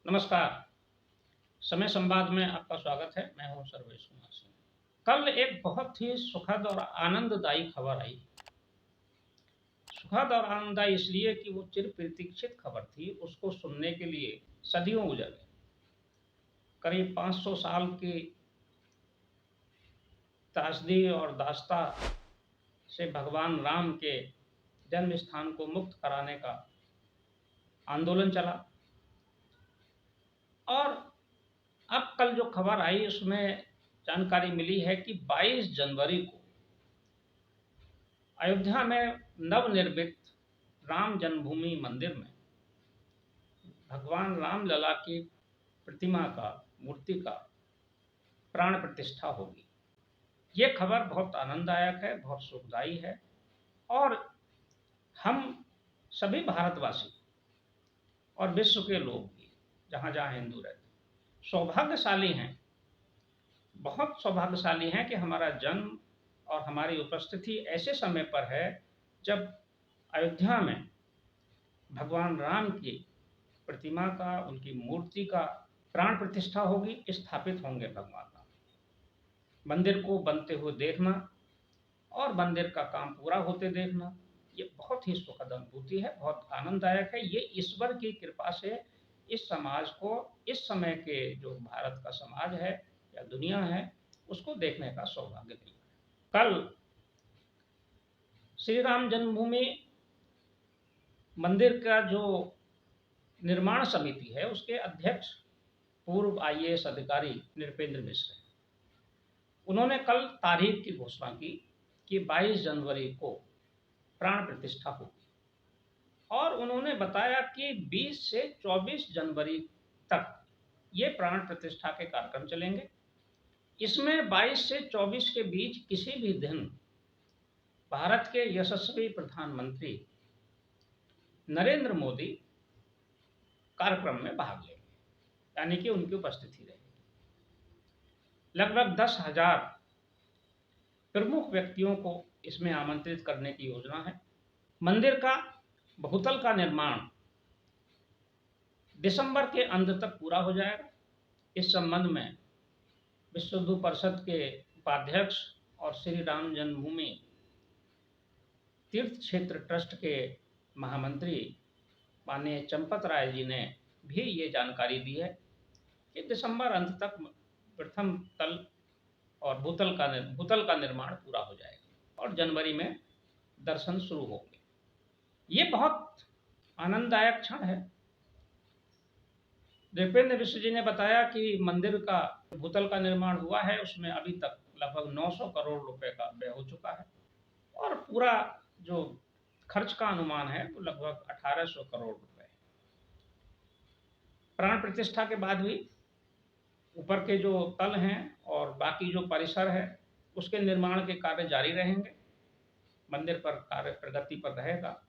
नमस्कार। समय संवाद में आपका स्वागत है। मैं हूं सर्वेश कुमार सिंह। कल एक बहुत ही सुखद और आनंददायी खबर आई। सुखद और आनंददायी इसलिए कि वो चिर प्रतीक्षित खबर थी। उसको सुनने के लिए सदियों गुजर गई। करीब 500 साल की त्रासदी और दास्ता से भगवान राम के जन्म स्थान को मुक्त कराने का आंदोलन चला। और अब कल जो खबर आई उसमें जानकारी मिली है कि 22 जनवरी को अयोध्या में नवनिर्मित राम जन्मभूमि मंदिर में भगवान राम लला की प्रतिमा का मूर्ति का प्राण प्रतिष्ठा होगी। ये खबर बहुत आनंददायक है, बहुत सुखदायी है। और हम सभी भारतवासी और विश्व के लोग भी जहाँ जहाँ हिंदू रहते हैं सौभाग्यशाली हैं, बहुत सौभाग्यशाली हैं कि हमारा जन्म और हमारी उपस्थिति ऐसे समय पर है जब अयोध्या में भगवान राम की प्रतिमा का, उनकी मूर्ति का प्राण प्रतिष्ठा होगी, स्थापित होंगे भगवान राम। मंदिर को बनते हुए देखना और मंदिर का काम पूरा होते देखना, ये बहुत ही सुखद अनुभूति है, बहुत आनंददायक है। ये ईश्वर की कृपा से इस समाज को, इस समय के जो भारत का समाज है या दुनिया है, उसको देखने का सौभाग्य मिला। कल श्री राम जन्मभूमि मंदिर का जो निर्माण समिति है उसके अध्यक्ष पूर्व आईएएस अधिकारी नृपेंद्र मिश्र, उन्होंने कल तारीख की घोषणा की कि 22 जनवरी को प्राण प्रतिष्ठा होगी। और उन्होंने बताया कि 20 से 24 जनवरी तक ये प्राण प्रतिष्ठा के कार्यक्रम चलेंगे। इसमें 22 से 24 के बीच किसी भी दिन भारत के यशस्वी प्रधानमंत्री नरेंद्र मोदी कार्यक्रम में भाग लेंगे, यानी कि उनकी उपस्थिति रहेगी। लगभग 10,000 प्रमुख व्यक्तियों को इसमें आमंत्रित करने की योजना है। मंदिर का बहुतल का निर्माण दिसंबर के अंत तक पूरा हो जाएगा। इस संबंध में विश्व हिंदू परिषद के उपाध्यक्ष और श्री राम जन्मभूमि तीर्थ क्षेत्र ट्रस्ट के महामंत्री माननीय चंपत राय जी ने भी ये जानकारी दी है कि दिसंबर अंत तक प्रथम तल और भूतल का निर्माण पूरा हो जाएगा और जनवरी में दर्शन शुरू होंगे। ये बहुत आनंददायक क्षण है। नृपेंद्र मिश्र जी ने बताया कि मंदिर का भूतल का निर्माण हुआ है, उसमें अभी तक लगभग 900 करोड़ रुपए का व्यय हो चुका है और पूरा जो खर्च का अनुमान है वो लगभग 1800 करोड़ रुपए है। प्राण प्रतिष्ठा के बाद भी ऊपर के जो तल हैं और बाकी जो परिसर है उसके निर्माण के कार्य जारी रहेंगे। मंदिर पर कार्य प्रगति पर रहेगा।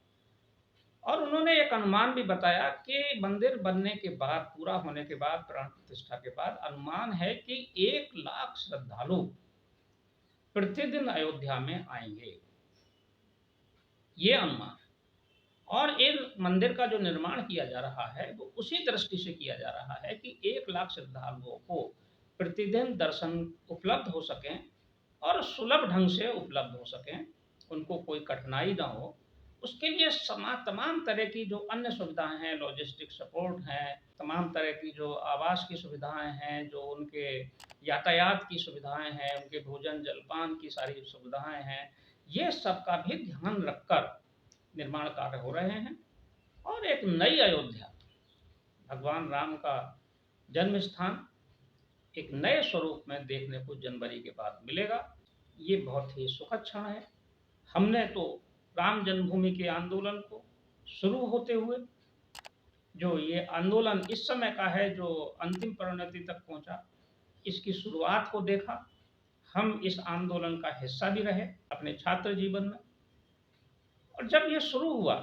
और उन्होंने एक अनुमान भी बताया कि मंदिर बनने के बाद, पूरा होने के बाद, प्राण प्रतिष्ठा के बाद अनुमान है कि 1 लाख श्रद्धालु प्रतिदिन अयोध्या में आएंगे, ये अनुमान है। और इन मंदिर का जो निर्माण किया जा रहा है वो उसी दृष्टि से किया जा रहा है कि 1 लाख श्रद्धालुओं को प्रतिदिन दर्शन उपलब्ध हो सकें और सुलभ ढंग से उपलब्ध हो सकें, उनको कोई कठिनाई ना हो। उसके लिए तमाम तरह की जो अन्य सुविधाएं हैं, लॉजिस्टिक सपोर्ट हैं, तमाम तरह की जो आवास की सुविधाएं हैं, जो उनके यातायात की सुविधाएं हैं, उनके भोजन जलपान की सारी सुविधाएं हैं, ये सब का भी ध्यान रखकर निर्माण कार्य हो रहे हैं। और एक नई अयोध्या, भगवान राम का जन्म स्थान एक नए स्वरूप में देखने को जनवरी के बाद मिलेगा। ये बहुत ही सुखद क्षण है। हमने तो राम जन्मभूमि के आंदोलन को शुरू होते हुए, जो ये आंदोलन इस समय का है, जो अंतिम परिणति तक पहुंचा, इसकी शुरुआत को देखा। हम इस आंदोलन का हिस्सा भी रहे अपने छात्र जीवन में, और जब ये शुरू हुआ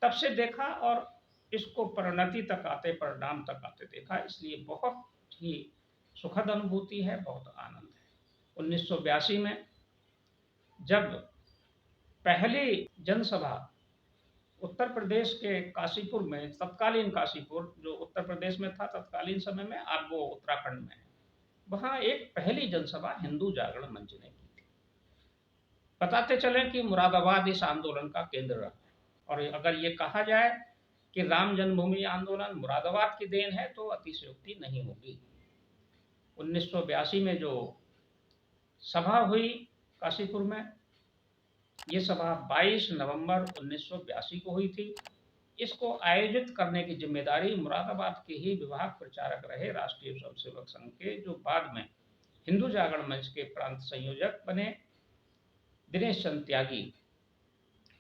तब से देखा और इसको परिणति तक आते, परिणाम तक आते देखा। इसलिए बहुत ही सुखद अनुभूति है, बहुत आनंद है। 1982 में जब पहली जनसभा उत्तर प्रदेश के काशीपुर में, तत्कालीन काशीपुर जो उत्तर प्रदेश में था तत्कालीन समय में, अब वो उत्तराखंड में है। वहाँ एक पहली जनसभा हिंदू जागरण मंच ने की थी। बताते चलें कि मुरादाबाद इस आंदोलन का केंद्र रहा है। और अगर ये कहा जाए कि राम जन्मभूमि आंदोलन मुरादाबाद की देन है तो अतिशयोक्ति नहीं होगी। 1982 में जो सभा हुई काशीपुर में, ये सभा 22 नवंबर 1982 को हुई थी। इसको आयोजित करने की जिम्मेदारी मुरादाबाद के ही विभाग प्रचारक रहे राष्ट्रीय स्वयंसेवक संघ के, जो बाद में हिंदू जागरण मंच के प्रांत संयोजक बने, दिनेश चंद त्यागी,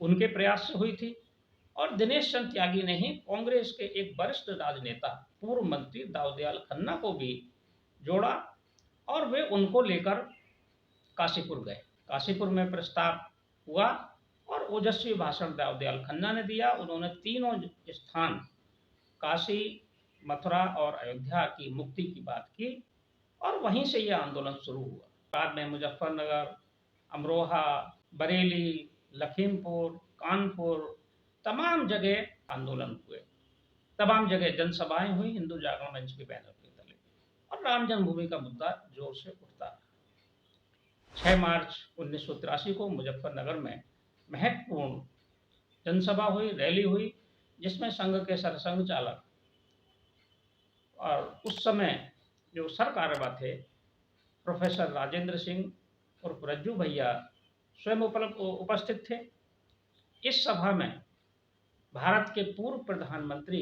उनके प्रयास से हुई थी। और दिनेश चंद त्यागी ने ही कांग्रेस के एक वरिष्ठ राजनेता, पूर्व मंत्री दाऊदयाल खन्ना को भी जोड़ा और वे उनको लेकर काशीपुर गए। काशीपुर में प्रस्ताव हुआ और ओजस्वी भाषण दाऊदयाल खन्ना ने दिया। उन्होंने तीनों स्थान, काशी, मथुरा और अयोध्या की मुक्ति की बात की और वहीं से यह आंदोलन शुरू हुआ। बाद में मुजफ्फरनगर, अमरोहा, बरेली, लखीमपुर, कानपुर, तमाम जगह आंदोलन हुए, तमाम जगह जनसभाएं हुई हिंदू जागरण मंच के बैनर के तले, और राम जन्मभूमि का मुद्दा जोर से उठता रहा। 6 मार्च 1983 को मुजफ्फरनगर में महत्वपूर्ण जनसभा हुई, रैली हुई, जिसमें संघ के सरसंघ चालक और उस समय जो सरकार्यवाह थे प्रोफेसर राजेंद्र सिंह और रज्जू भैया स्वयं उपस्थित थे। इस सभा में भारत के पूर्व प्रधानमंत्री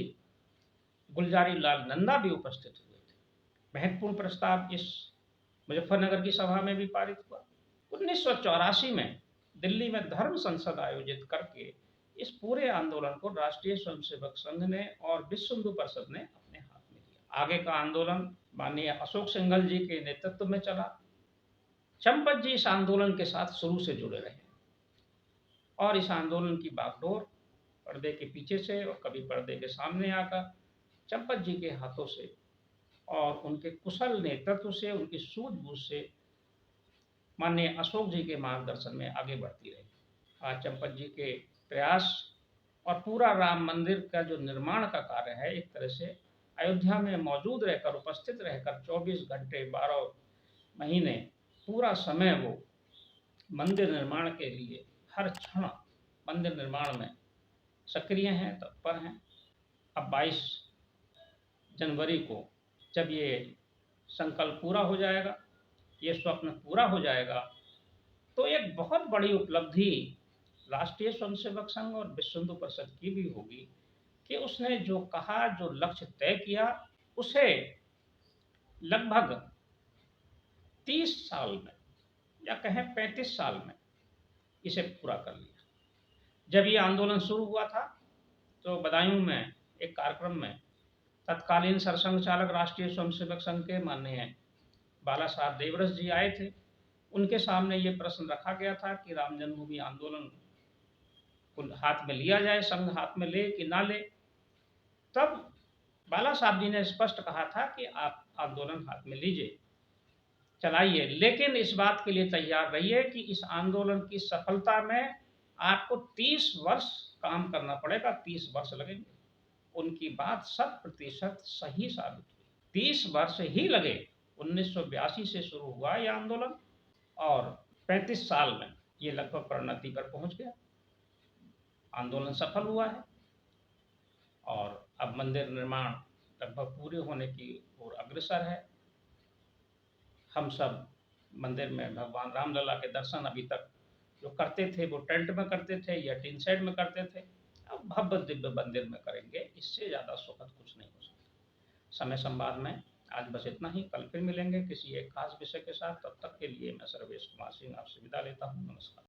गुलजारी लाल नंदा भी उपस्थित हुए थे। महत्वपूर्ण प्रस्ताव इस मुजफ्फरनगर की सभा में भी पारित हुआ। 1984 में दिल्ली में धर्म संसद आयोजित करके इस पूरे आंदोलन को राष्ट्रीय स्वयंसेवक संघ ने और विश्व हिंदू परिषद ने अपने हाथ में लिया। आगे का आंदोलन माननीय अशोक सिंघल जी के नेतृत्व में चला। चंपत जी इस आंदोलन के साथ शुरू से जुड़े रहे और इस आंदोलन की बागडोर पर्दे के पीछे से और कभी पर्दे के सामने आकर चंपत जी के हाथों से और उनके कुशल नेतृत्व से, उनकी सूझबूझ से, माननीय अशोक जी के मार्गदर्शन में आगे बढ़ती रही। आज चंपत जी के प्रयास और पूरा राम मंदिर का जो निर्माण का कार्य है, एक तरह से अयोध्या में मौजूद रहकर, उपस्थित रहकर 24 घंटे 12 महीने पूरा समय वो मंदिर निर्माण के लिए हर क्षण मंदिर निर्माण में सक्रिय हैं, तत्पर हैं। अब 22 जनवरी को जब ये संकल्प पूरा हो जाएगा, ये स्वप्न पूरा हो जाएगा, तो एक बहुत बड़ी उपलब्धि राष्ट्रीय स्वयंसेवक संघ और विश्व हिंदू परिषद की भी होगी कि उसने जो कहा, जो लक्ष्य तय किया, उसे लगभग 30 साल में या कहें 35 साल में इसे पूरा कर लिया। जब ये आंदोलन शुरू हुआ था तो बदायूं में एक कार्यक्रम में तत्कालीन सरसंघ चालक राष्ट्रीय स्वयंसेवक संघ के माननीय बाला साहब देवरस जी आए थे। उनके सामने ये प्रश्न रखा गया था कि राम जन्मभूमि आंदोलन को हाथ में लिया जाए, संघ हाथ में ले कि ना ले। तब बाला साहब जी ने स्पष्ट कहा था कि आप आंदोलन हाथ में लीजिए, चलाइए, लेकिन इस बात के लिए तैयार रहिए कि इस आंदोलन की सफलता में आपको 30 वर्ष काम करना पड़ेगा, 30 वर्ष लगेंगे। उनकी बात 100% सही साबित हुई। 30 वर्ष ही लगे। 1982 से शुरू हुआ यह आंदोलन और 35 साल में ये लगभग परिणति पर पहुंच गया। आंदोलन सफल हुआ है और अब मंदिर निर्माण लगभग पूरे होने की ओर अग्रसर है। हम सब मंदिर में भगवान रामलला के दर्शन अभी तक जो करते थे वो टेंट में करते थे या टीन शेड में करते थे, अब भव्य दिव्य मंदिर में करेंगे। इससे ज़्यादा सुखद कुछ नहीं हो सकता। समय संवाद में आज बस इतना ही। कल फिर मिलेंगे किसी एक खास विषय के साथ। तब तक के लिए मैं सर्वेश कुमार सिंह आपसे विदा लेता हूँ। नमस्कार।